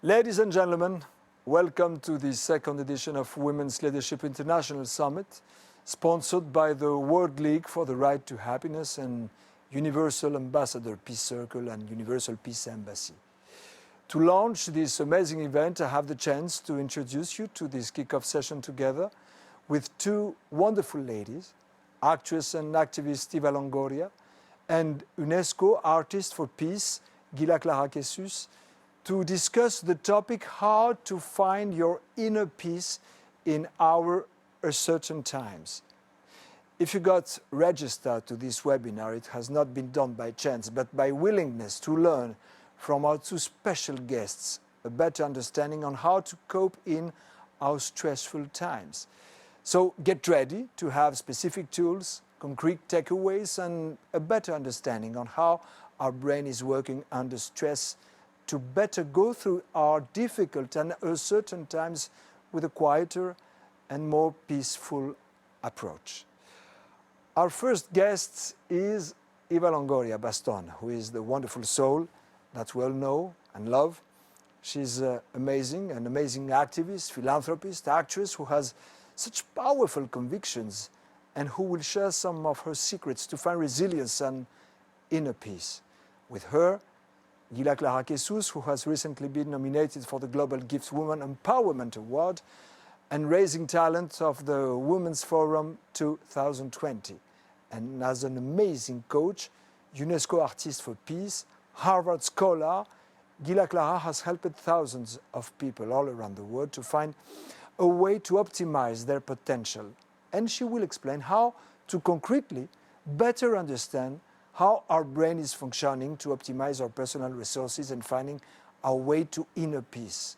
Ladies and gentlemen, welcome to the second edition of Women's Leadership International Summit, sponsored by the World League for the Right to Happiness and Universal Ambassador Peace Circle and Universal Peace Embassy. To launch this amazing event, I have the chance to introduce you to this kickoff session together with two wonderful ladies, actress and activist Eva Longoria and UNESCO artist for peace, Gila Clara Jesus, to discuss the topic how to find your inner peace in our uncertain times. If you got registered to this webinar, it has not been done by chance, but by willingness to learn from our two special guests a better understanding on how to cope in our stressful times. So get ready to have specific tools, concrete takeaways, and a better understanding on how our brain is working under stress to better go through our difficult and uncertain times with a quieter and more peaceful approach. Our first guest is Eva Longoria Baston, who is the wonderful soul that we all know and love. She's an amazing activist, philanthropist, actress who has such powerful convictions and who will share some of her secrets to find resilience and inner peace. With her, Gila Clara Jesus, who has recently been nominated for the Global Gift Women Empowerment Award and Raising Talent of the Women's Forum 2020. And as an amazing coach, UNESCO Artist for Peace, Harvard Scholar, Gila Clara has helped thousands of people all around the world to find a way to optimize their potential. And she will explain how to concretely better understand how our brain is functioning to optimize our personal resources and finding our way to inner peace.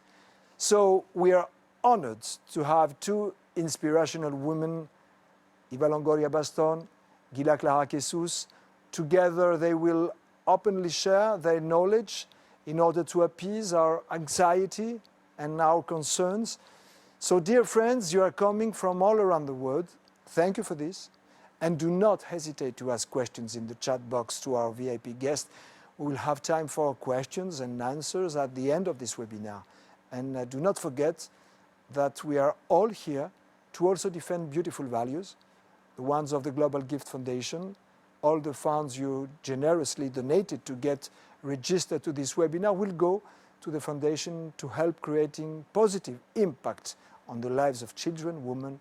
So we are honored to have two inspirational women, Eva Longoria Baston, Gila Clara Jesus. Together they will openly share their knowledge in order to appease our anxiety and our concerns. So dear friends, you are coming from all around the world. Thank you for this. And do not hesitate to ask questions in the chat box to our VIP guest. We will have time for questions and answers at the end of this webinar. And do not forget that we are all here to also defend beautiful values, the ones of the Global Gift Foundation. All the funds you generously donated to get registered to this webinar will go to the foundation to help creating positive impact on the lives of children, women,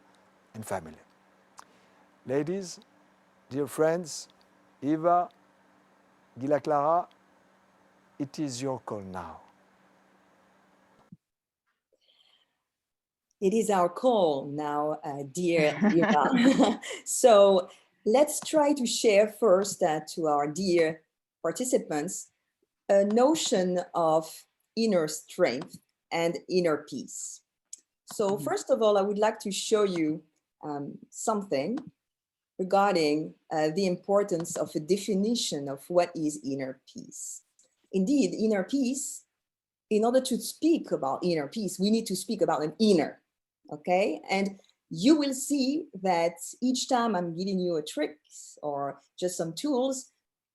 and family. Ladies, dear friends, Eva, Gila Clara, it is your call now. It is our call now, dear Eva. So let's try to share first to our dear participants a notion of inner strength and inner peace. So first of all, I would like to show you something regarding the importance of a definition of what is inner peace. Indeed, inner peace, in order to speak about inner peace, we need to speak about an inner, okay? And you will see that each time I'm giving you a trick or just some tools,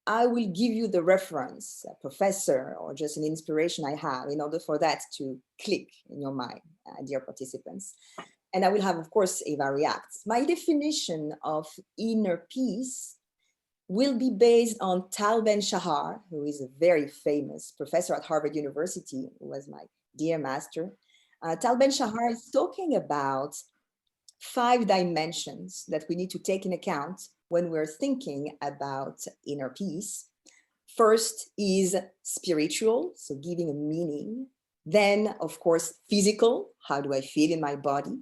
I will give you the reference, a professor, or just an inspiration I have in order for that to click in your mind, dear participants. And I will have, of course, Eva react. My definition of inner peace will be based on Tal Ben-Shahar, who is a very famous professor at Harvard University, who was my dear master. Tal Ben-Shahar is talking about 5 dimensions that we need to take in account when we're thinking about inner peace. First is spiritual, so giving a meaning. Then, of course, physical, how do I feel in my body?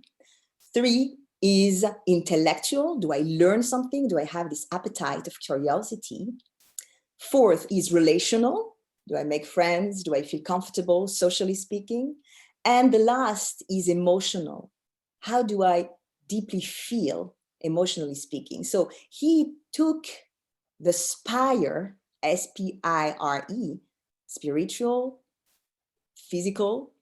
3 is intellectual. Do I learn something? Do I have this appetite of curiosity? 4th is relational. Do I make friends? Do I feel comfortable, socially speaking? And the last is emotional. How do I deeply feel, emotionally speaking? So he took the SPIRE, S-P-I-R-E, spiritual, physical,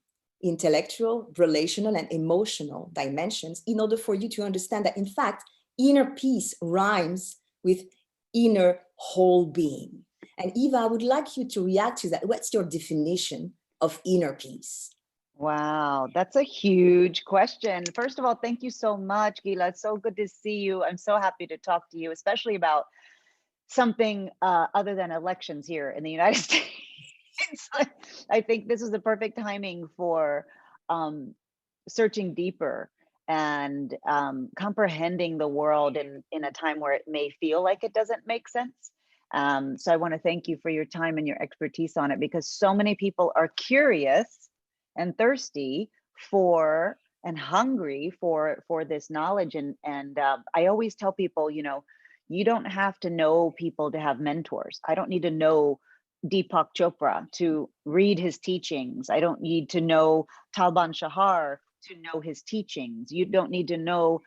intellectual, relational, and emotional dimensions in order for you to understand that, in fact, inner peace rhymes with inner whole being. And Eva, I would like you to react to that. What's your definition of inner peace? Wow, that's a huge question. First of all, thank you so much, Gila. It's so good to see you. I'm so happy to talk to you, especially about something other than elections here in the United States. I think this is the perfect timing for um, searching deeper and comprehending the world in a time where it may feel like it doesn't make sense. So I want to thank you for your time and your expertise on it, because so many people are curious and thirsty for and hungry for this knowledge. And I always tell people, you know, you don't have to know people to have mentors. I don't need to know Deepak Chopra to read his teachings. I don't need to know Talban Shahar to know his teachings. You don't need to know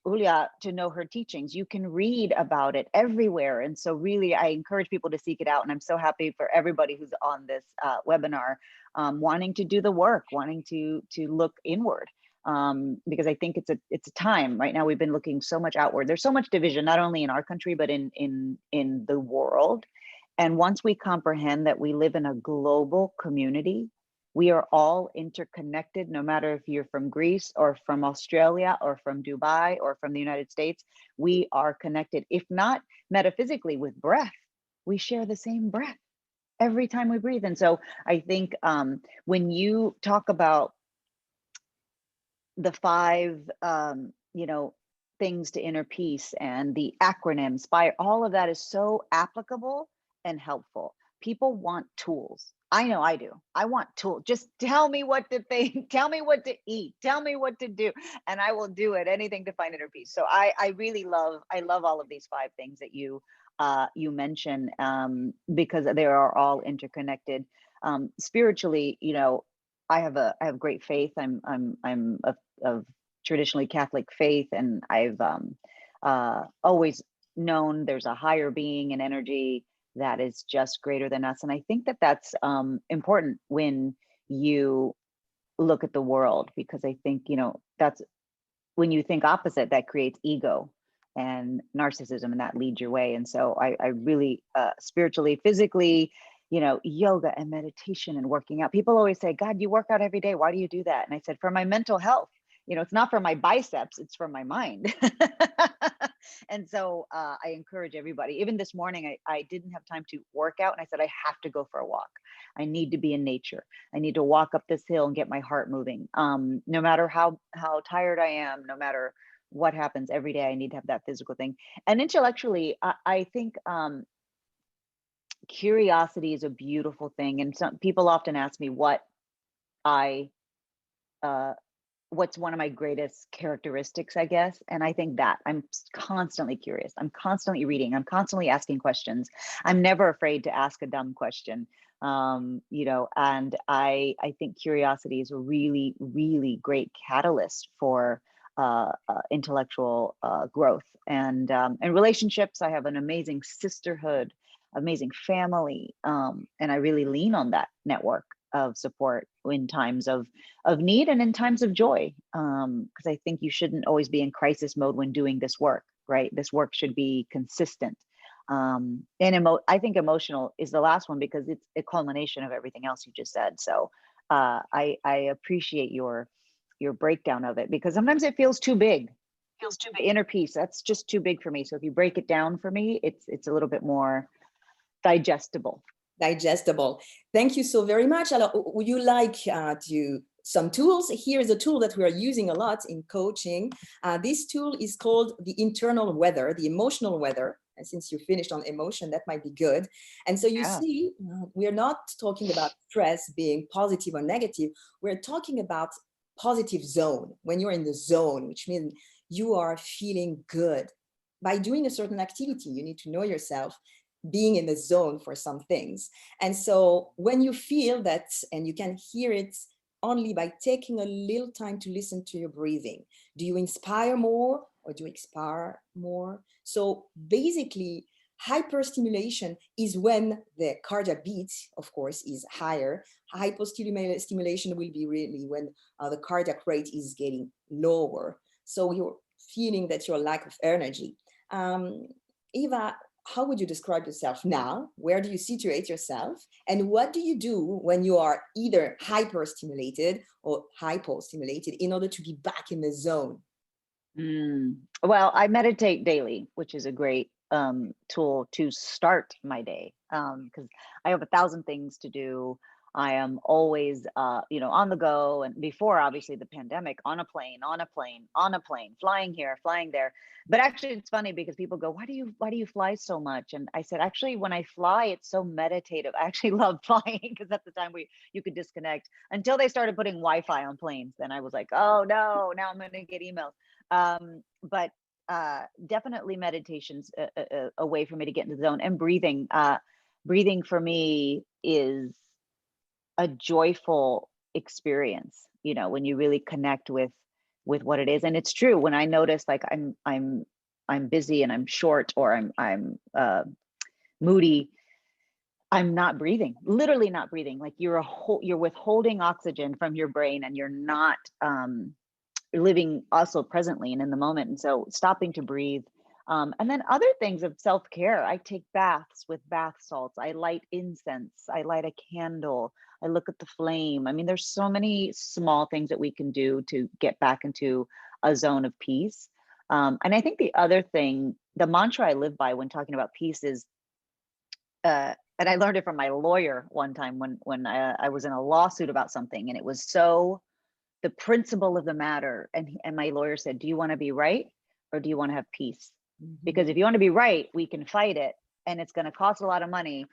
Ulia to know her teachings. You can read about it everywhere. And so really, I encourage people to seek it out. And I'm so happy for everybody who's on this webinar, wanting to do the work, wanting to look inward. Because I think it's a time right now. We've been looking so much outward. There's so much division, not only in our country, but in the world. And once we comprehend that we live in a global community, we are all interconnected, no matter if you're from Greece or from Australia or from Dubai or from the United States, we are connected. If not metaphysically, with breath, we share the same breath every time we breathe. And so I think when you talk about the 5, you know, things to inner peace and the acronym SPIRE, all of that is so applicable and helpful. People want tools. I know I do. I want tools. Just tell me what to think, tell me what to eat, tell me what to do, and I will do it, anything to find inner peace. So I really love, I love all of these 5 things that you mention, because they are all interconnected. Spiritually, you know, I have great faith. I'm of traditionally Catholic faith, and I've always known there's a higher being and energy that is just greater than us. And I think that that's important when you look at the world, because I think, you know, that's when you think opposite, that creates ego and narcissism, and that leads your way. And so I really spiritually, physically, you know, yoga and meditation and working out. People always say, God, you work out every day. Why do you do that? And I said, for my mental health. You know, it's not for my biceps, it's for my mind. And so I encourage everybody. Even this morning, I didn't have time to work out, and I said, I have to go for a walk. I need to be in nature. I need to walk up this hill and get my heart moving. No matter how tired I am, no matter what happens every day, I need to have that physical thing. And intellectually, I think curiosity is a beautiful thing. And some people often ask me what I what's one of my greatest characteristics, I guess. And I think that I'm constantly curious. I'm constantly reading. I'm constantly asking questions. I'm never afraid to ask a dumb question. You know, and I think curiosity is a really, really great catalyst for intellectual growth and relationships. I have an amazing sisterhood, amazing family, and I really lean on that network of support in times of need and in times of joy, because I think you shouldn't always be in crisis mode when doing this work, right? This work should be consistent. And I think emotional is the last one, because it's a culmination of everything else you just said. So I appreciate your breakdown of it, because sometimes it feels too big. Feels too big. Inner peace, that's just too big for me. So if you break it down for me, it's a little bit more digestible. Digestible. Thank you so very much. Alors, would you like to some tools? Here is a tool that we are using a lot in coaching. This tool is called the internal weather, the emotional weather. And since you finished on emotion, that might be good. And so you see, we're not talking about stress being positive or negative. We're talking about positive zone. When you're in the zone, which means you are feeling good. By doing a certain activity, you need to know yourself, being in the zone for some things. And so when you feel that, and you can hear it only by taking a little time to listen to your breathing. Do you inspire more or do you expire more? So basically, hyperstimulation is when the cardiac beat, of course, is higher. Hypostimulation will be really when the cardiac rate is getting lower. So you're feeling that your lack of energy. Eva, how would you describe yourself now? Where do you situate yourself? And what do you do when you are either hyper-stimulated or hypo-stimulated in order to be back in the zone? Well, I meditate daily, which is a great tool to start my day, because I have 1,000 things to do. I am always, on the go. And before, obviously, the pandemic, on a plane, on a plane, on a plane, flying here, flying there. But actually, it's funny because people go, why do you fly so much? And I said, actually, when I fly, it's so meditative. I actually love flying because at the time you could disconnect until they started putting Wi-Fi on planes. Then I was like, oh no, now I'm going to get emails. But definitely meditation's a way for me to get into the zone, and breathing. Breathing for me is a joyful experience, when you really connect with what it is. And it's true, when I notice like I'm busy and I'm short, or I'm moody, I'm not breathing, literally not breathing. Like you're withholding oxygen from your brain, and you're not living also presently and in the moment. And so stopping to breathe. And then other things of self-care. I take baths with bath salts. I light incense. I light a candle. I look at the flame. I mean, there's so many small things that we can do to get back into a zone of peace. And I think the other thing, the mantra I live by when talking about peace is, and I learned it from my lawyer one time when I was in a lawsuit about something, and it was so the principle of the matter. And my lawyer said, do you want to be right, or do you want to have peace? Because if you want to be right, we can fight it, and it's going to cost a lot of money,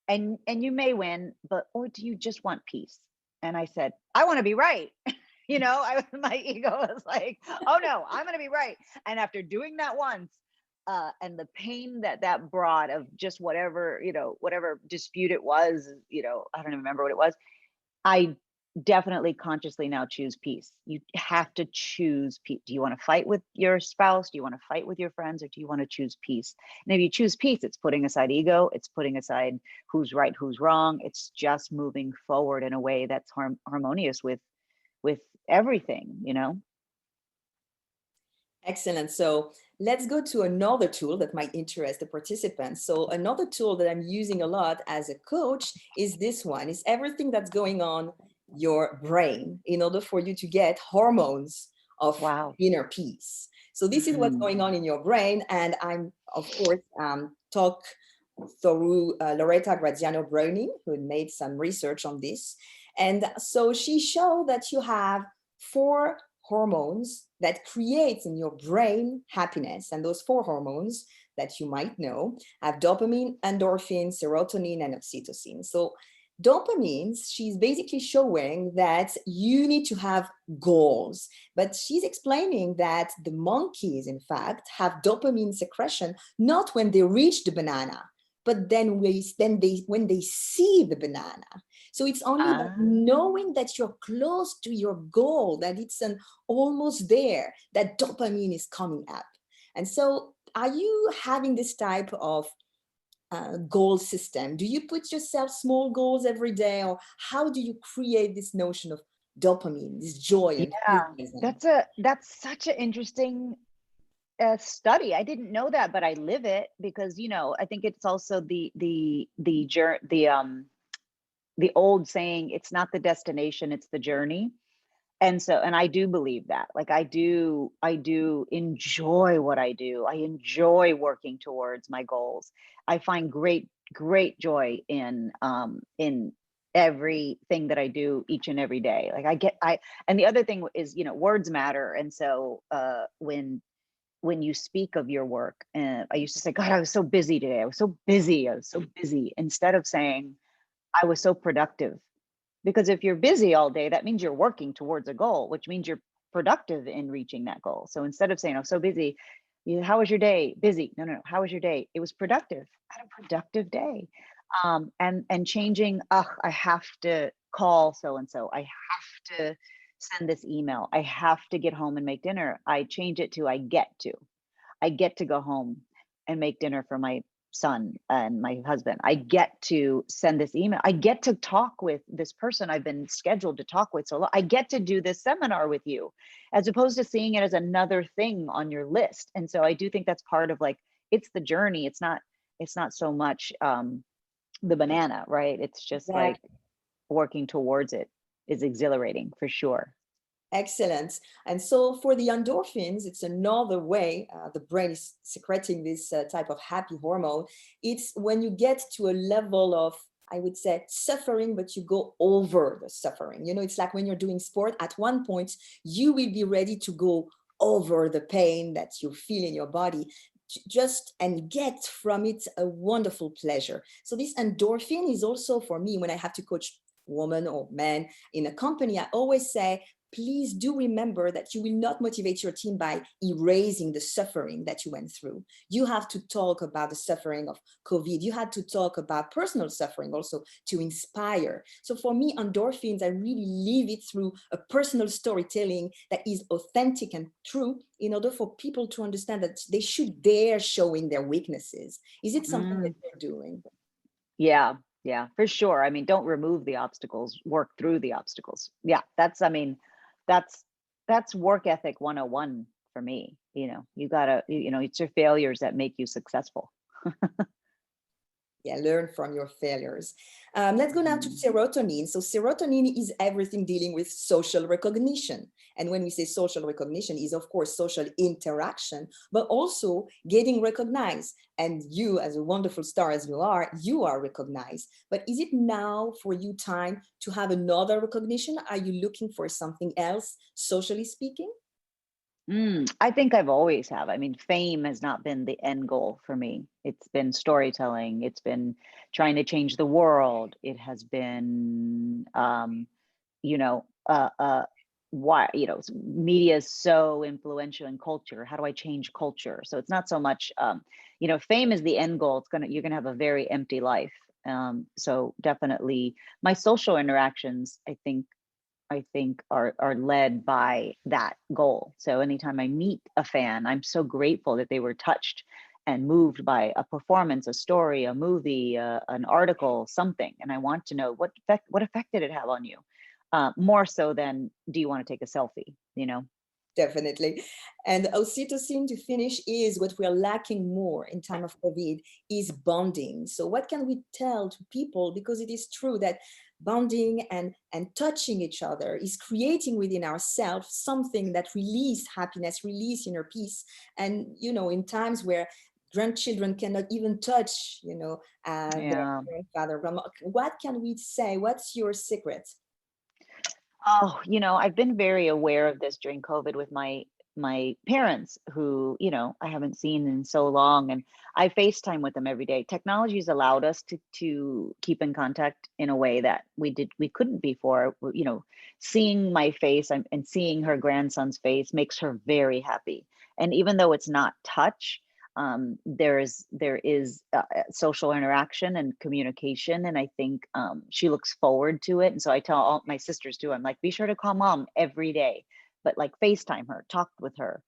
and you may win, or do you just want peace? And I said, I want to be right. My ego was like, oh no, I'm going to be right. And after doing that once, and the pain that brought of just whatever dispute it was, I don't even remember what it was. I definitely consciously now choose peace. You have to choose peace. Do you want to fight with your spouse? Do you want to fight with your friends? Or do you want to choose peace? And if you choose peace, it's putting aside ego. It's putting aside who's right, who's wrong. It's just moving forward in a way that's harmonious with everything. Excellent. So let's go to another tool that might interest the participants. So another tool that I'm using a lot as a coach is this one. It's everything that's going on your brain in order for you to get hormones of Wow. inner peace. So this is what's going on in your brain. And I'm, of course, talk through Loretta Graziano Browning, who made some research on this. And so she showed that you have 4 hormones that creates in your brain happiness. And those 4 hormones that you might know have dopamine, endorphin, serotonin, and oxytocin. So dopamine, she's basically showing that you need to have goals, but she's explaining that the monkeys, in fact, have dopamine secretion, not when they reach the banana, but then when they see the banana. So it's only by knowing that you're close to your goal, that it's almost there, that dopamine is coming up. And so are you having this type of goal system? Do you put yourself small goals every day, or how do you create this notion of dopamine, this joy? And that's such an interesting study. I didn't know that, but I live it because I think it's also the old saying, it's not the destination, it's the journey. And I do believe that. Like I do enjoy what I do. I enjoy working towards my goals. I find great joy in everything that I do each and every day. Like and the other thing is, words matter. And so when you speak of your work, and I used to say, God, I was so busy today. I was so busy. Instead of saying I was so productive. Because if you're busy all day, that means you're working towards a goal, which means you're productive in reaching that goal. So instead of saying, I'm so busy, how was your day? Busy. No. How was your day? It was productive. I had a productive day. And changing, I have to call so-and-so. I have to send this email. I have to get home and make dinner. I change it to I get to go home and make dinner for my son and my husband. I get to send this email. I get to talk with this person I've been scheduled to talk with so long. I get to do this seminar with you, as opposed to seeing it as another thing on your list. And so I do think that's part of, like, it's the journey. It's not it's not so much the banana, right? It's just like working towards it is exhilarating for sure. Excellent. And so for the endorphins, it's another way the brain is secreting this type of happy hormone. It's when you get to a level of, I would say, suffering, but you go over the suffering. You know, it's like when you're doing sport, at one point, you will be ready to go over the pain that you feel in your body just and get from it a wonderful pleasure. So this endorphin is also for me, when I have to coach woman or man in a company, I always say, please do remember that you will not motivate your team by erasing the suffering that you went through. You have to talk about the suffering of COVID. You had to talk about personal suffering also to inspire. So for me, endorphins, I really live it through a personal storytelling that is authentic and true in order for people to understand that they should dare showing their weaknesses. Is it something that you're doing? Yeah, yeah, for sure. I mean, don't remove the obstacles, work through the obstacles. Yeah, I mean, that's work ethic 101 for me. You know, you gotta, it's your failures that make you successful. Yeah, learn from your failures. Let's go now to serotonin. So serotonin is everything dealing with social recognition. And when we say social recognition is of course social interaction, but also getting recognized. And you, as a wonderful star as you are recognized. But is it now for you time to have another recognition? Are you looking for something else, socially speaking? I think I've always have. I mean, fame has not been the end goal for me. It's been storytelling. It's been trying to change the world. It has been, you know, why, media is so influential in culture. How do I change culture? So it's not so much, fame is the end goal. You're gonna have a very empty life. So definitely my social interactions, I think are led by that goal. So anytime I meet a fan, I'm so grateful that they were touched and moved by a performance, a story, a movie, an article, something. And I want to know what effect did it have on you? More so than do you want to take a selfie? Definitely. And oxytocin, to finish, is what we are lacking more in time of COVID, is bonding. So what can we tell to people? Because it is true that bonding and touching each other is creating within ourselves something that release happiness, release inner peace. And, in times where grandchildren cannot even touch, their Yeah. grandfather, grandma, what can we say? What's your secret? Oh, I've been very aware of this during COVID with my parents who, I haven't seen in so long, and I FaceTime with them every day. Technology has allowed us to keep in contact in a way that we couldn't before. Seeing my face and seeing her grandson's face makes her very happy. And even though it's not touch, there is social interaction and communication, and I think she looks forward to it. And so I tell all my sisters too, I'm like, be sure to call mom every day, but like FaceTime her, talk with her,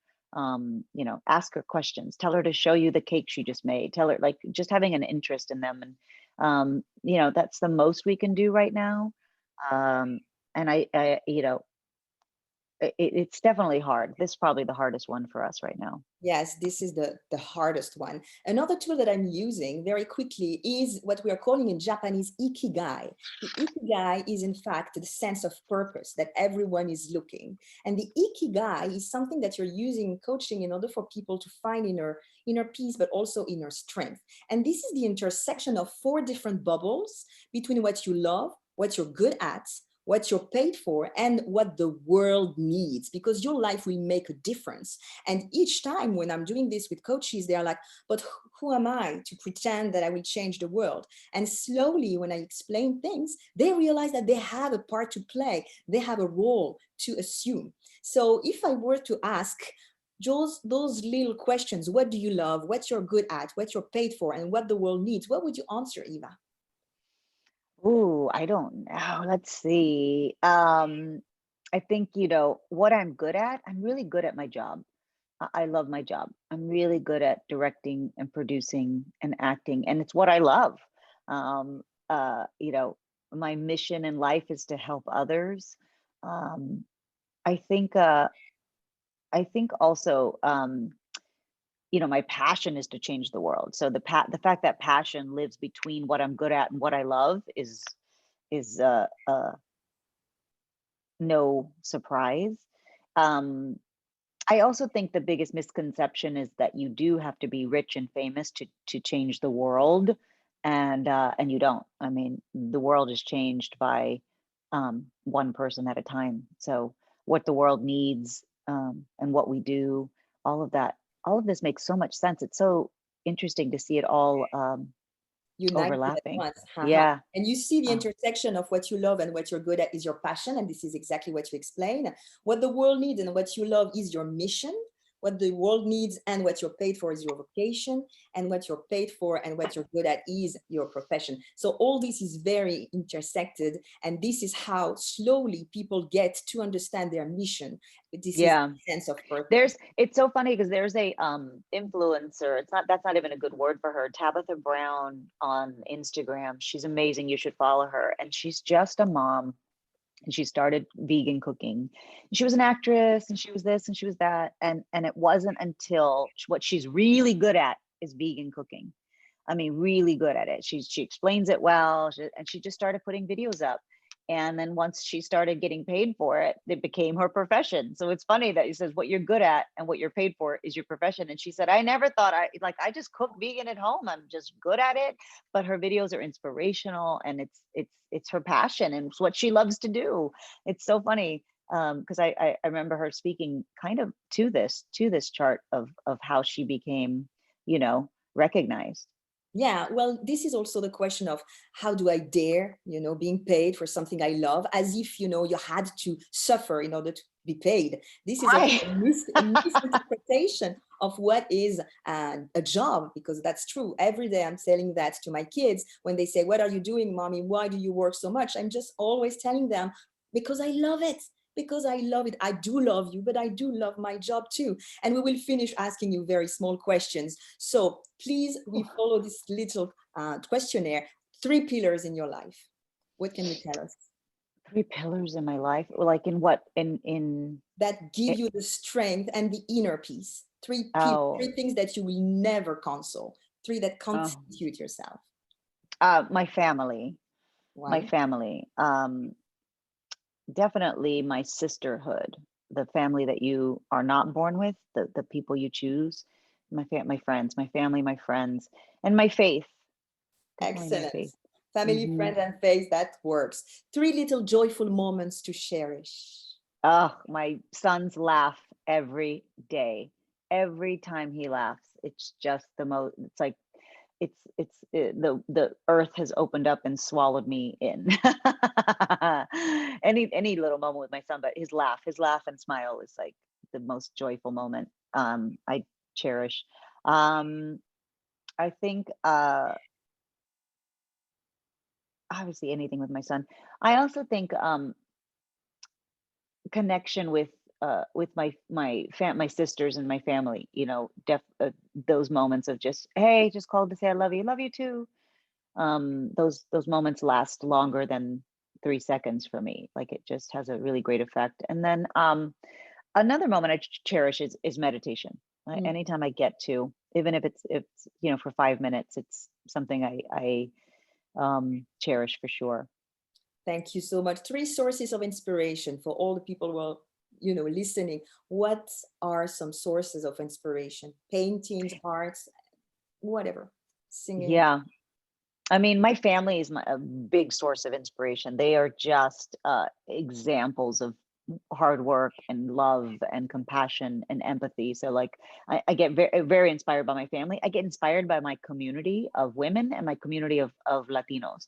ask her questions, tell her to show you the cake she just made, tell her, like, just having an interest in them. And that's the most we can do right now. And it's definitely hard. This is probably the hardest one for us right now. Yes, this is the hardest one. Another tool that I'm using very quickly is what we are calling in Japanese ikigai. The ikigai is in fact the sense of purpose that everyone is looking. And the ikigai is something that you're using in coaching in order for people to find inner peace, but also inner strength. And this is the intersection of 4 different bubbles between what you love, what you're good at, what you're paid for, and what the world needs, because your life will make a difference. And each time when I'm doing this with coaches, they're like, but who am I to pretend that I will change the world? And slowly, when I explain things, they realize that they have a part to play. They have a role to assume. So if I were to ask those little questions, what do you love? What you're good at? What you're paid for? And what the world needs? What would you answer, Eva? Ooh, I don't know. Let's see. I think, what I'm good at, I'm really good at my job. I love my job. I'm really good at directing and producing and acting, and it's what I love. Um, my mission in life is to help others. Um, I think, I think also, my passion is to change the world. So the fact that passion lives between what I'm good at and what I love is no surprise. I also think the biggest misconception is that you do have to be rich and famous to change the world, and you don't. I mean, the world is changed by one person at a time. So what the world needs, and what we do, all of that, all of this makes so much sense. It's so interesting to see it all United at overlapping. once. Haha. Yeah. And you see the Oh, intersection of what you love and what you're good at is your passion. And this is exactly what you explain. What the world needs and what you love is your mission. What the world needs and what you're paid for is your vocation. And what you're paid for and what you're good at is your profession. So all this is very intersected. And this is how slowly people get to understand their mission. This is yeah. the sense of purpose. It's so funny because there's a influencer. That's not even a good word for her. Tabitha Brown on Instagram. She's amazing. You should follow her. And she's just a mom, and she started vegan cooking. She was an actress, and she was this and she was that. And it wasn't until what she's really good at is vegan cooking. I mean, really good at it. She explains it well, and she just started putting videos up. And then once she started getting paid for it, it became her profession. So it's funny that he says what you're good at and what you're paid for is your profession. And she said, I never thought I just cook vegan at home. I'm just good at it. But her videos are inspirational, and it's her passion and it's what she loves to do. It's so funny. Because I remember her speaking kind of to this chart of how she became, recognized. Yeah, well, this is also the question of how do I dare, being paid for something I love, as if, you had to suffer in order to be paid. This is also Right. a misinterpretation of what is a job, because that's true. Every day I'm telling that to my kids when they say, what are you doing, mommy? Why do you work so much? I'm just always telling them, because I love it. Because I love it. I do love you, but I do love my job too. And we will finish asking you very small questions. So please, we follow this little questionnaire. 3 pillars in your life. What can you tell us? 3 pillars in my life, like in what, in That give you the strength and the inner peace. 3 pillars, oh 3 things that you will never console. 3 that oh constitute yourself. my family, my One. family, definitely my sisterhood, the family that you are not born with, the people you choose, my friends, my family, my friends, and my faith, definitely my Excellent. faith. Family, Hmm. friends, and faith, that works. 3 little joyful moments to cherish. Oh, my son's laugh every day. Every time he laughs, it's just the most, it's like the earth has opened up and swallowed me in. Any little moment with my son, but his laugh and smile is like the most joyful moment I cherish. I think obviously anything with my son. I also think connection with my sisters and my family, those moments of just, hey, just called to say I love you too. Those moments last longer than 3 seconds for me. Like, it just has a really great effect. And then another moment I cherish is meditation. Mm. Anytime I get to, even if it's for 5 minutes, it's something I cherish for sure. Thank you so much. 3 sources of inspiration for all the people who are, listening. What are some sources of inspiration? Paintings, arts, whatever. Singing. Yeah. I mean, my family is a big source of inspiration. They are just examples of hard work and love and compassion and empathy. So like, I get very, very inspired by my family. I get inspired by my community of women and my community of Latinos.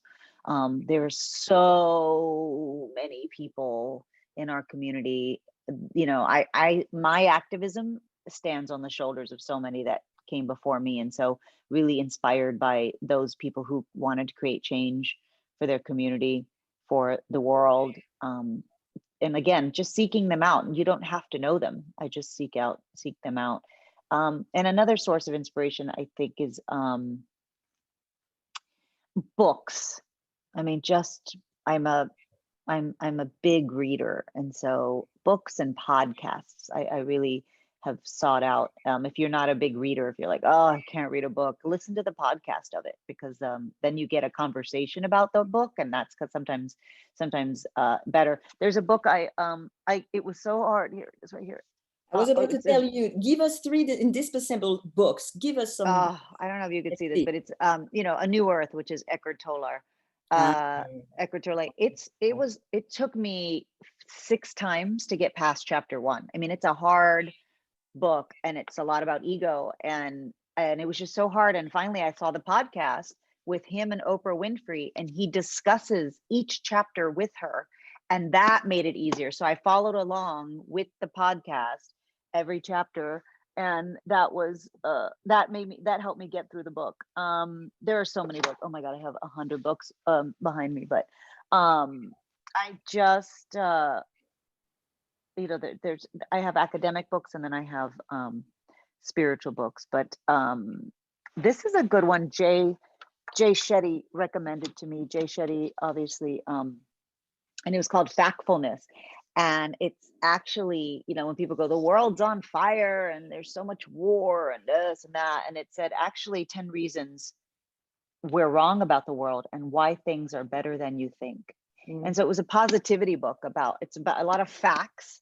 There are so many people in our community. My activism stands on the shoulders of so many that came before me. And so really inspired by those people who wanted to create change for their community, for the world. And again, just seeking them out. And you don't have to know them. I just seek them out. And another source of inspiration, I think, is books. I mean, I'm a big reader, and so books and podcasts I really have sought out. If you're not a big reader, if you're like, oh, I can't read a book, listen to the podcast of it, because then you get a conversation about the book, and that's sometimes better. There's a book it was so hard. Here it is, right here. I was about to tell you, give us 3 indispensable books. Give us some. I don't know if you could see this, but it's A New Earth, which is Eckhart Tolle. Ah, Eckhart Tolle. It took me 6 times to get past chapter 1. I mean, it's a hard book, and it's a lot about ego, and it was just so hard. And finally I saw the podcast with him and Oprah Winfrey, and he discusses each chapter with her, and that made it easier. So I followed along with the podcast every chapter, and that was that helped me get through the book. There are so many books. Oh my god, I have 100 books behind me, but I just I have academic books, and then I have spiritual books, but this is a good one. Jay Shetty recommended to me. Jay Shetty, obviously, and it was called Factfulness. And it's actually, when people go, the world's on fire and there's so much war and this and that, and it said actually 10 reasons we're wrong about the world and why things are better than you think. And so it was a positivity book it's about a lot of facts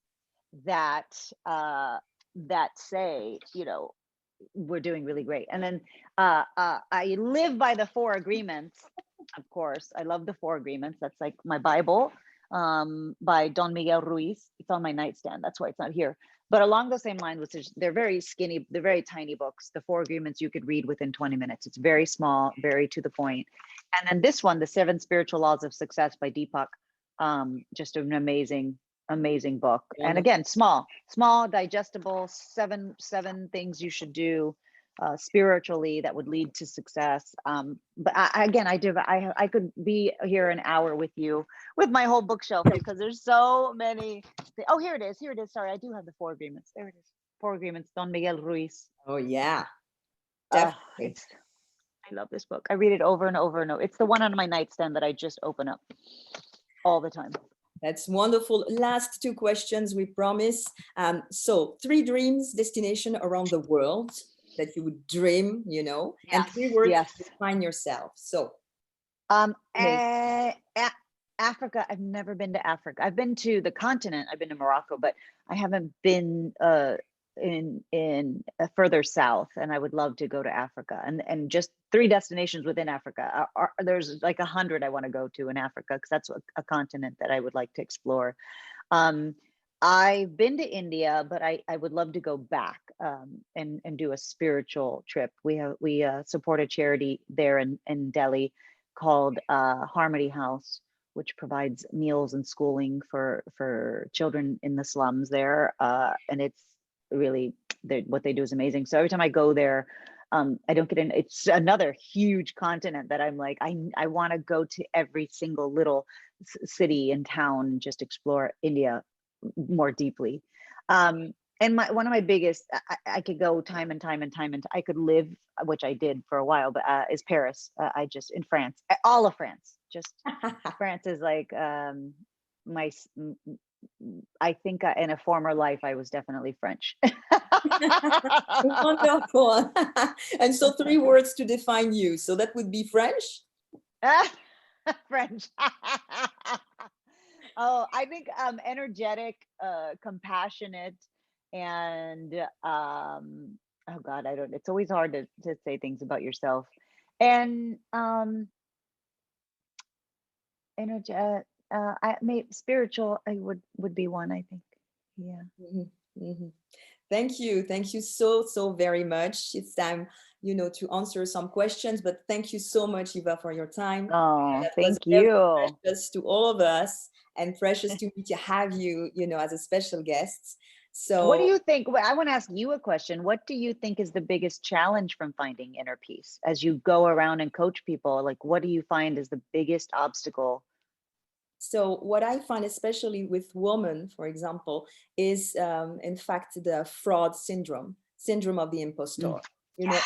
that say, we're doing really great. And then I live by the 4 agreements. Of course, I love the 4 agreements. That's like my Bible, by Don Miguel Ruiz. It's on my nightstand. That's why it's not here. But along the same line, which is, they're very skinny, they're very tiny books. The 4 agreements you could read within 20 minutes. It's very small, very to the point. And then this one, The 7 Spiritual Laws of Success by Deepak, just an amazing book. And again, small, digestible, seven things you should do spiritually that would lead to success. But I could be here an hour with you with my whole bookshelf, because there's so many. Oh, here it is. Sorry, I do have the 4 agreements. There it is. 4 agreements, Don Miguel Ruiz. Oh yeah, definitely. I love this book. I read it over and over and over. It's the one on my nightstand that I just open up all the time. That's wonderful. Last 2 questions, we promise. So 3 dreams, destination around the world that you would dream, and 3 words to define yourself. So Africa. I've never been to Africa. I've been to the continent. I've been to Morocco, but I haven't been in further south, and I would love to go to Africa. And just 3 destinations within Africa. There's like 100 I want to go to in Africa, because that's a continent that I would like to explore. I've been to India, but I would love to go back and do a spiritual trip. We support a charity there in Delhi called Harmony House, which provides meals and schooling for children in the slums there, and it's really, what they do is amazing. So every time I go there, I don't get in. It's another huge continent that I'm like, I want to go to every single little city and town and just explore India more deeply. And one of my biggest, I could go time and time. I could live, which I did for a while, but is Paris. In France, all of France. Just France is like I think in a former life I was definitely French. Wonderful. And so 3 words to define you. So that would be French. French. Oh, I think energetic, compassionate, and oh God, it's always hard to say things about yourself. And energetic, spiritual, I would be one, I think. Yeah. Thank you so very much. It's time to answer some questions, but thank you so much, Eva, for your time. Oh, thank you. Precious to all of us, and precious to me to have you as a special guest. So what do you think? I want to ask you a question. What do you think is the biggest challenge from finding inner peace as you go around and coach people? Like, what do you find is the biggest obstacle? So what I find, especially with women, for example, is in fact the fraud syndrome of the impostor.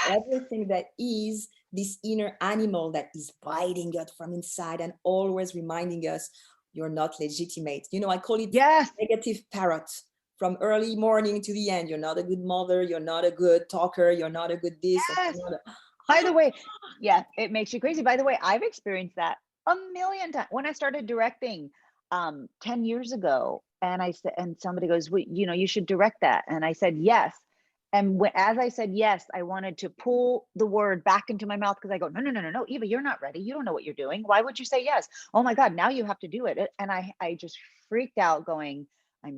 Everything that is this inner animal that is biting us from inside and always reminding us you're not legitimate. I call it negative parrot from early morning to the end. You're not a good mother. You're not a good talker. You're not a good this. Yes. You're not By the way, yeah, it makes you crazy. By the way, I've experienced that a million times when I started directing 10 years ago. And I said, and somebody goes, well, you know, you should direct that. And I said, yes. And as I said, yes, I wanted to pull the word back into my mouth because I go, no, no, no, no, no, Eva, you're not ready. You don't know what you're doing. Why would you say yes? Oh my God, now you have to do it. And I just freaked out going,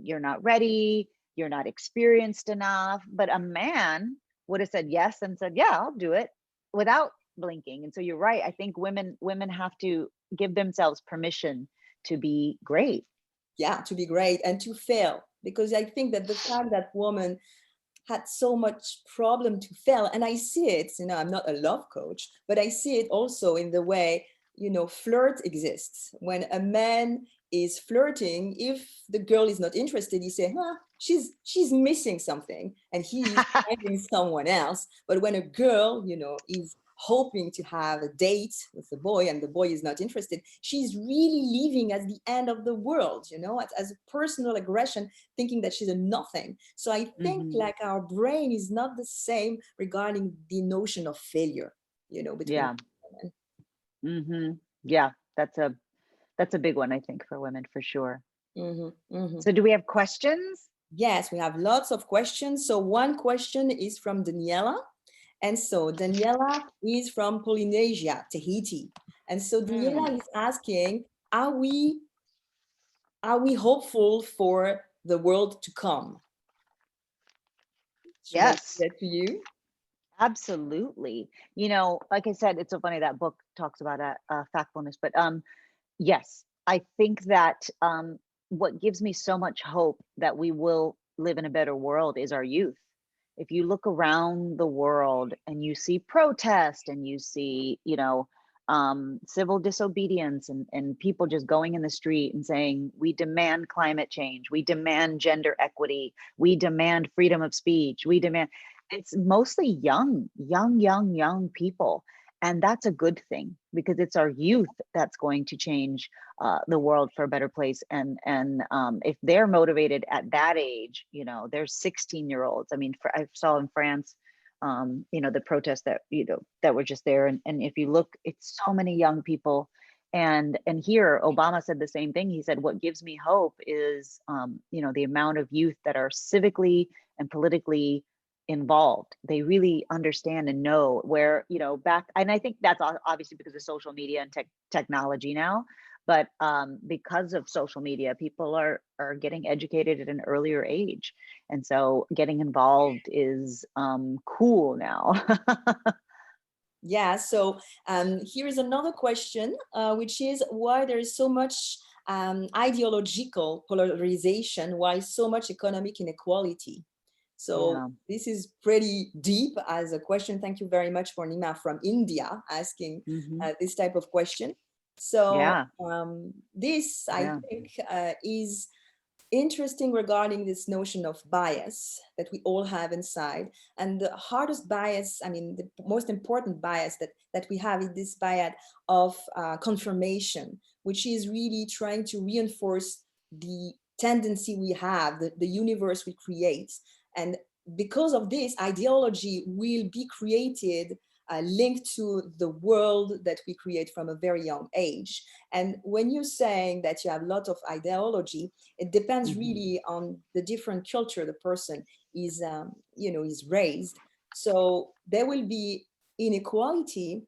you're not ready. You're not experienced enough. But a man would have said yes and said, yeah, I'll do it without blinking. And so you're right. I think women have to give themselves permission to be great. yeah, to be great and to fail. Because I think that the fact that women had so much problem to fail, and I see it, you know, I'm not a love coach, but I see it also in the way, you know, flirt exists. When a man is flirting, if the girl is not interested, you say, huh, she's missing something, and he's finding someone else. But when a girl, you know, is hoping to have a date with the boy and the boy is not interested, she's really leaving as the end of the world, you know, as a personal aggression, thinking that she's a nothing. So I think like our brain is not the same regarding the notion of failure, you know, between women. Yeah, that's a big one, I think, for women for sure. So do we have questions? Yes, we have lots of questions. So one question is from Daniela. And so Daniela is from Polynesia, Tahiti. And so Daniela is asking, are we hopeful for the world to come? Should I Yes, say that to you? absolutely. You know, like I said, it's so funny that book talks about factfulness, but yes, I think that what gives me so much hope that we will live in a better world is our youth. If you look around the world and you see protest and you see, you know, civil disobedience and people just going in the street and saying, we demand climate change, we demand gender equity, we demand freedom of speech, we demand, it's mostly young people. And that's a good thing because it's our youth that's going to change the world for a better place. And if they're motivated at that age, you know, they're 16-year-olds. I mean, I saw in France, you know, the protests that, you know, that were just there. And if you look, it's so many young people. And here, Obama said the same thing. He said, what gives me hope is, you know, the amount of youth that are civically and politically involved. They really understand and know where, you know, back, and I think that's obviously because of social media and technology now, but because of social media, people are getting educated at an earlier age, and so getting involved is cool now. Yeah, so here is another question, which is why there is so much ideological polarization, why so much economic inequality? So this is pretty deep as a question. Thank you very much for Nima from India asking this type of question. So this, I think, is interesting regarding this notion of bias that we all have inside. And the hardest bias, I mean, the most important bias that we have is this bias of confirmation, which is really trying to reinforce the tendency we have, the universe we create. And because of this, ideology will be created linked to the world that we create from a very young age. And when you're saying that you have a lot of ideology, it depends really on the different culture the person is, you know, is raised. So there will be inequality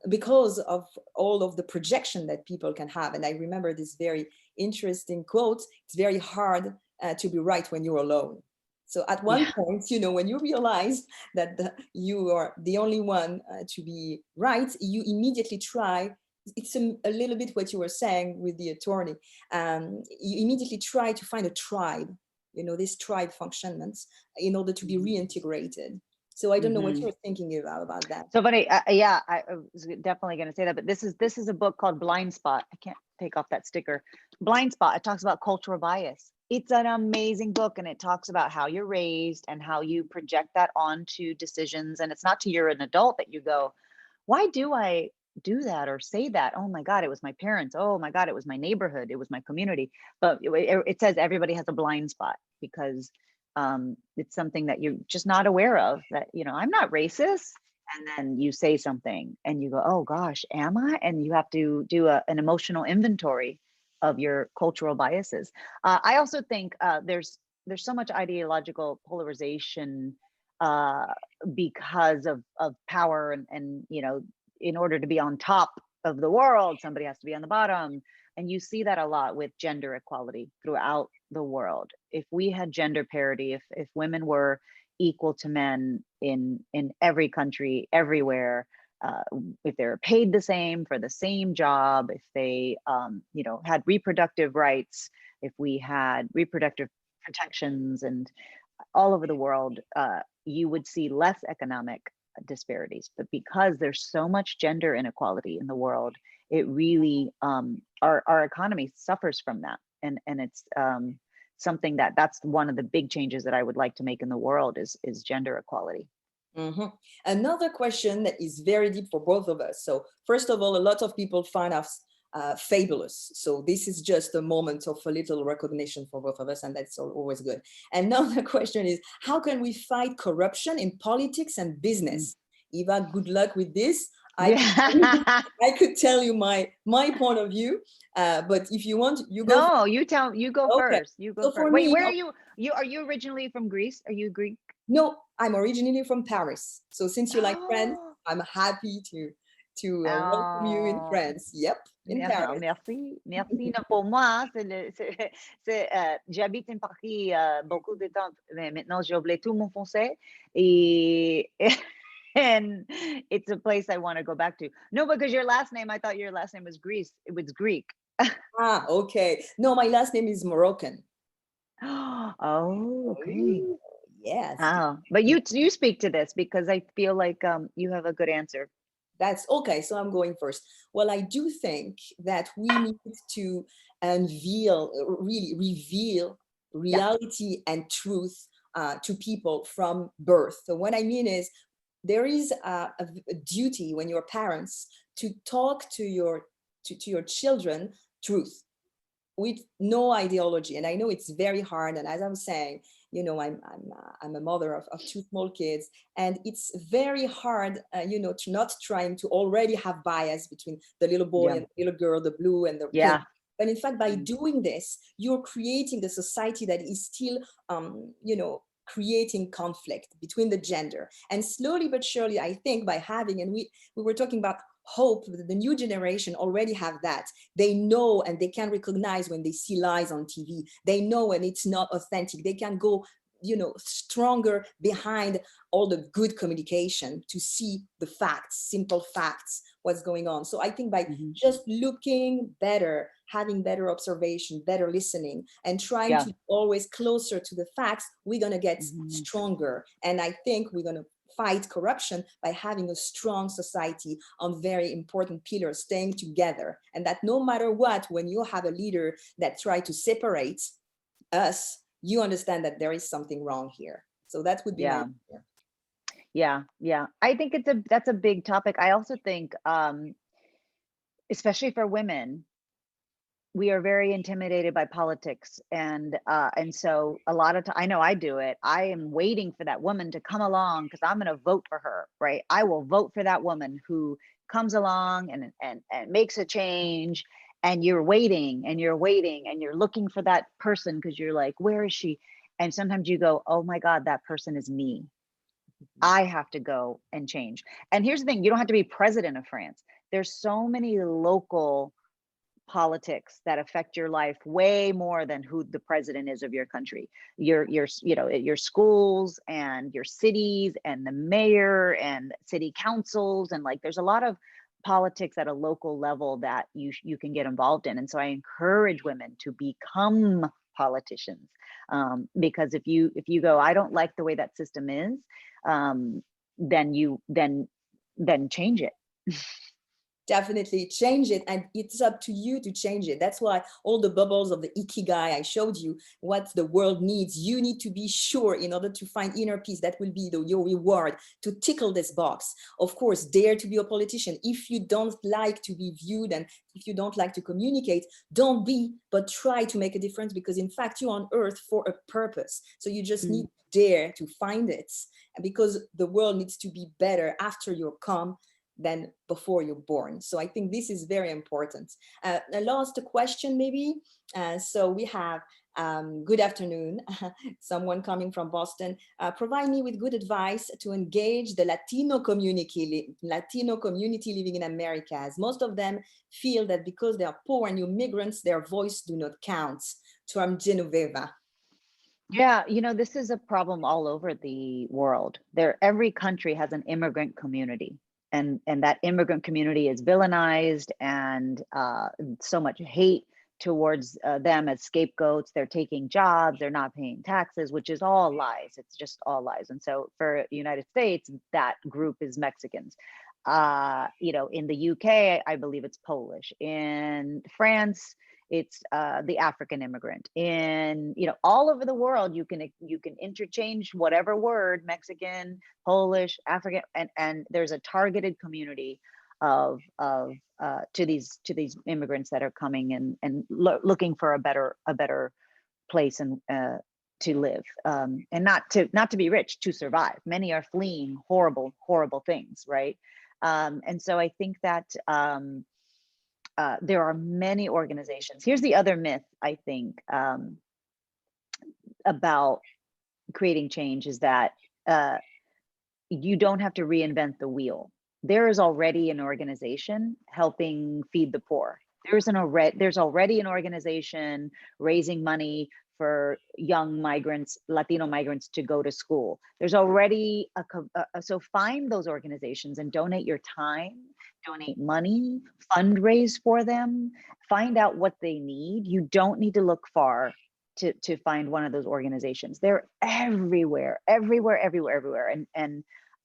because of all of the projection that people can have. And I remember this very interesting quote: "It's very hard to be right when you're alone." So at one point, you know, when you realize that you are the only one to be right, you immediately try. It's a little bit what you were saying with the attorney. You immediately try to find a tribe, you know, this tribe functionments in order to be reintegrated. So I don't know what you're thinking about that. So funny. Yeah, I was definitely going to say that, but this is a book called Blind Spot. I can't take off that sticker. Blind Spot. It talks about cultural bias. It's an amazing book, and it talks about how you're raised and how you project that onto decisions. And it's not till you're an adult that you go, why do I do that or say that. Oh my God, it was my parents. Oh my God, it was my neighborhood. It was my community. But it says everybody has a blind spot because it's something that you're just not aware of, that, you know, I'm not racist. And then you say something and you go, oh gosh, am I? And you have to do an emotional inventory of your cultural biases. I also think there's so much ideological polarization because of power and you know, in order to be on top of the world, somebody has to be on the bottom. And you see that a lot with gender equality throughout the world. If we had gender parity, if women were equal to men in every country, everywhere, if they were paid the same for the same job, if they you know, had reproductive rights, if we had reproductive protections, and all over the world, you would see less economic disparities. But because there's so much gender inequality in the world, it really our economy suffers from that. And it's something that's one of the big changes that I would like to make in the world is gender equality. Mhm. Another question that is very deep for both of us. So first of all, a lot of people find us fabulous. So this is just a moment of a little recognition for both of us, and that's always good. Another question is, how can we fight corruption in politics and business? Eva, good luck with this. Yeah. I could tell you my point of view, but if you want, you go. No, you go Okay. first. You go So for first. Wait, me, where are you? Are you originally from Greece? Are you Greek? no, I'm originally from Paris. So since you like France, Oh, I'm happy to welcome you in oh. France. Yep, in Paris. Merci, merci. Non, pour moi, j'habite en Paris beaucoup de temps, mais maintenant j'ai oublié tout mon français et and it's a place I want to go back to. No, because your last name, I thought your last name was Greece. It was Greek. Ah, okay. No, my last name is Moroccan. Oh, okay. Ooh, yes, Oh, but you speak to this because I feel like you have a good answer. that's okay. So I'm going first. Well, I do think that we need to really reveal Yeah. reality and truth to people from birth. So what I mean is, there is a duty when you're parents to talk to your to your children truth with no ideology. And I know it's very hard. And as I'm saying, you know, I'm a mother of two small kids, and it's very hard, you know, to not trying to already have bias between the little boy Yeah. and the little girl, the blue and the pink. Yeah. But in fact, by Mm. doing this, you're creating a society that is still, you know, creating conflict between the gender. And slowly but surely, I think by having, and we were talking about hope, that the new generation already have that. They know and they can recognize when they see lies on TV. They know when it's not authentic. They can go, you know, stronger behind all the good communication to see the facts, simple facts, what's going on. So I think by just looking better, having better observation, better listening, and trying Yeah. to always closer to the facts, we're going to get Mhm. stronger. And I think we're going to fight corruption by having a strong society on very important pillars, staying together. And that no matter what, when you have a leader that tries to separate us, you understand that there is something wrong here. So that would be my Yeah. answer. Yeah. I think that's a big topic. I also think especially for women, we are very intimidated by politics, and so a lot of time, I know I do it, I am waiting for that woman to come along because I'm going to vote for her, right? I will vote for that woman who comes along and makes a change. And you're waiting and you're waiting and you're looking for that person because you're like, where is she? And sometimes you go, oh my God, that person is me. I have to go and change. And here's the thing, you don't have to be president of France. There's so many local politics that affect your life way more than who the president is of your country. Your you know, your schools and your cities and the mayor and city councils, and like there's a lot of politics at a local level that you can get involved in. And so I encourage women to become politicians, because if you go, I don't like the way that system is, then change it. Definitely change it, and it's up to you to change it. That's why all the bubbles of the ikigai I showed you, what the world needs, you need to be sure in order to find inner peace. That will be your reward to tickle this box. Of course, dare to be a politician. If you don't like to be viewed and if you don't like to communicate, don't be, but try to make a difference, because in fact you're on earth for a purpose. So you just need to dare to find it, because the world needs to be better after you're calm than before you're born. So I think this is very important. A last question maybe. So we have, good afternoon, someone coming from Boston. Provide me with good advice to engage the Latino community living in America, as most of them feel that because they are poor and new migrants, their voice do not count. So I'm Genoveva. Yeah, you know, this is a problem all over the world. Every country has an immigrant community, and that immigrant community is villainized, and so much hate towards them as scapegoats. They're taking jobs, they're not paying taxes, which is all lies. It's just all lies. And so for the United States, that group is Mexicans. You know, in the UK, I believe it's Polish. In France, it's the African immigrant. In, you know, all over the world, you can interchange whatever word, Mexican, Polish, African, and there's a targeted community of to these immigrants that are coming and looking for a better place and to live, and not to be rich, to survive. Many are fleeing horrible things, right? And so I think that there are many organizations. Here's the other myth, I think, about creating change, is that you don't have to reinvent the wheel. There is already an organization helping feed the poor. There's already an organization raising money for young migrants, Latino migrants, to go to school. There's already so find those organizations and donate your time, donate money, fundraise for them, find out what they need. You don't need to look far to find one of those organizations. They're everywhere. And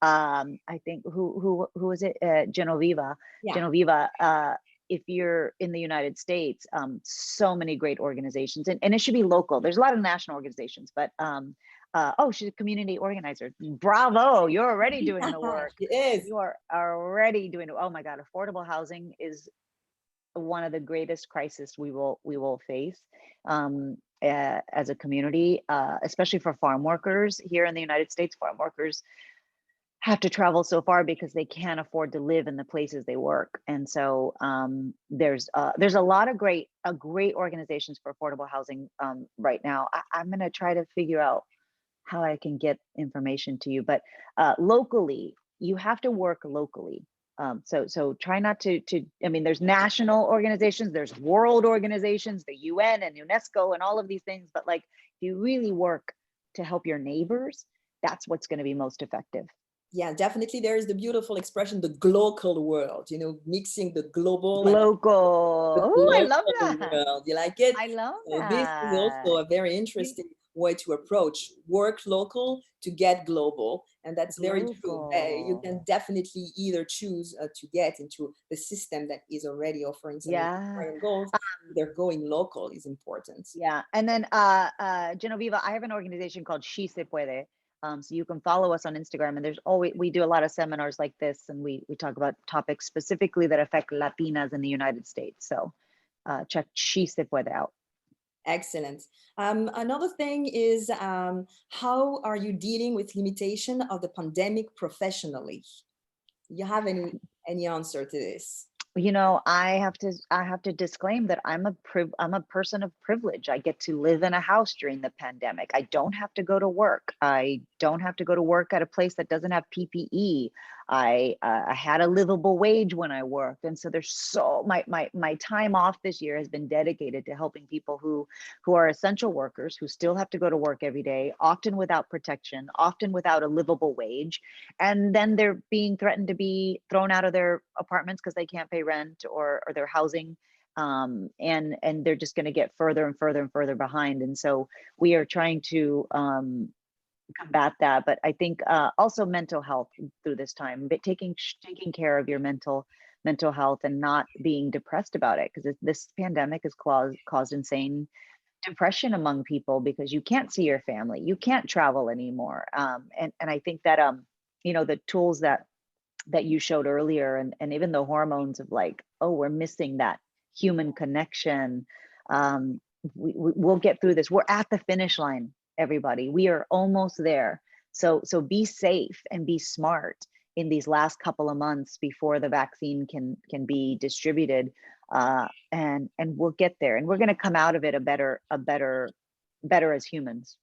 I think who was it? Genoveva. Yeah. Genoveva. If you're in the United States, so many great organizations, and it should be local. There's a lot of national organizations, but oh, she's a community organizer. Bravo, you're already doing the work. Yes. You are already doing it. Oh my God, affordable housing is one of the greatest crises we will face as a community, especially for farm workers here in the United States. Farm workers have to travel so far because they can't afford to live in the places they work. And so there's a lot of great organizations for affordable housing right now. I'm going to try to figure out how I can get information to you, but locally, you have to work locally. So try not to, I mean, there's national organizations, there's world organizations, the UN and Unesco and all of these things, but like, if you really work to help your neighbors, that's what's going to be most effective. Yeah, definitely. There is the beautiful expression, the glocal world, you know, mixing the global local. and the Oh, I love local that. world. You like it? I love So that. this is also a very interesting way to approach work local to get global. And that's very true. You can definitely either choose to get into the system that is already offering some goals. They're going local is important. Yeah. And then Genoveva, I have an organization called She Se Puede. So you can follow us on Instagram, and we do a lot of seminars like this, and we talk about topics specifically that affect Latinas in the United States. So check She Se Puede out. Excellent. Another thing is, how are you dealing with limitation of the pandemic professionally? You have any answer to this? You know, I have to disclaim that I'm a person of privilege. I get to live in a house during the pandemic. I don't have to go to work. I don't have to go to work at a place that doesn't have PPE. I had a livable wage when I worked, and so there's my time off this year has been dedicated to helping people who are essential workers, who still have to go to work every day, often without protection, often without a livable wage, and then they're being threatened to be thrown out of their apartments because they can't pay rent or their housing, and they're just going to get further and further behind. And so we are trying to combat that. But I think also mental health through this time, but taking care of your mental mental health and not being depressed about it, because this pandemic has caused insane depression among people because you can't see your family, you can't travel anymore. And I think that you know, the tools that you showed earlier, and even the hormones of like, oh, we're missing that human connection. We'll get through this. We're at the finish line, everybody. We are almost there. So be safe and be smart in these last couple of months before the vaccine can be distributed, and we'll get there, and we're going to come out of it better as humans.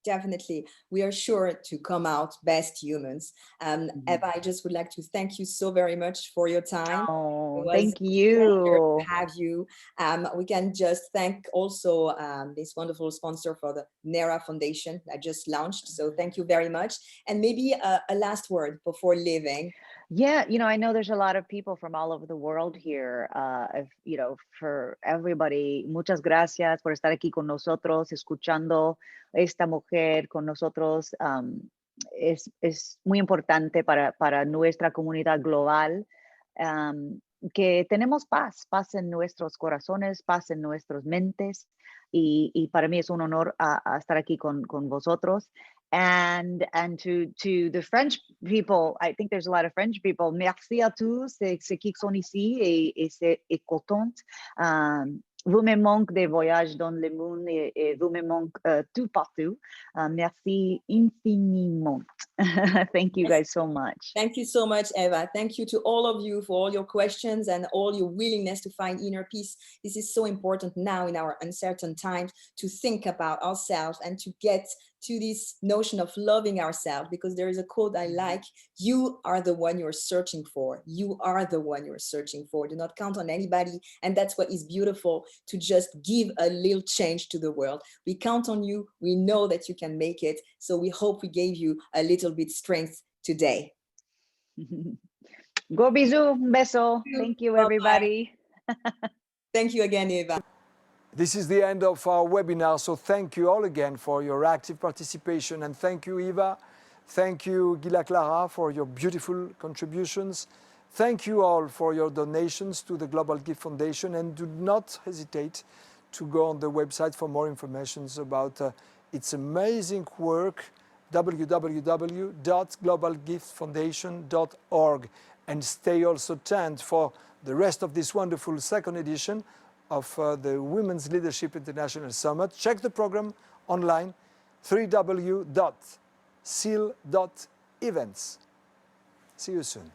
Definitely. We are sure to come out best humans. Eva, I just would like to thank you so very much for your time. Oh, It was thank a pleasure you. to have you. We can just thank also this wonderful sponsor for the NERA Foundation that just launched. So thank you very much. And maybe a last word before leaving. Yeah, you know, I know there's a lot of people from all over the world here. You know, for everybody, muchas gracias por estar aquí con nosotros, escuchando esta mujer con nosotros. Es muy importante para nuestra comunidad global, que tenemos paz en nuestros corazones, paz en nuestras mentes. Y para mí es un honor a estar aquí con vosotros. And to the French people, I think there's a lot of French people. Merci à tous ceux qui sont ici et c'est contents. Vous me manquez des voyages dans le monde et vous me manquez tout partout. Merci infiniment. Thank you guys so much. Thank you so much, Eva. Thank you to all of you for all your questions and all your willingness to find inner peace. This is so important now in our uncertain times to think about ourselves and to get to this notion of loving ourselves, because there is a quote I like: you are the one you're searching for. You are the one you're searching for. Do not count on anybody. And that's what is beautiful, to just give a little change to the world. We count on you. We know that you can make it. So we hope we gave you a little bit strength today. Go bisous, un beso. Thank you, everybody. Thank you again, Eva. This is the end of our webinar, so thank you all again for your active participation, and thank you, Eva. Thank you, Gila Clara, for your beautiful contributions. Thank you all for your donations to the Global Gift Foundation, and do not hesitate to go on the website for more information about its amazing work, www.globalgiftfoundation.org, and stay also tuned for the rest of this wonderful second edition of the Women's Leadership International Summit. Check the program online, www.seal.events. See you soon.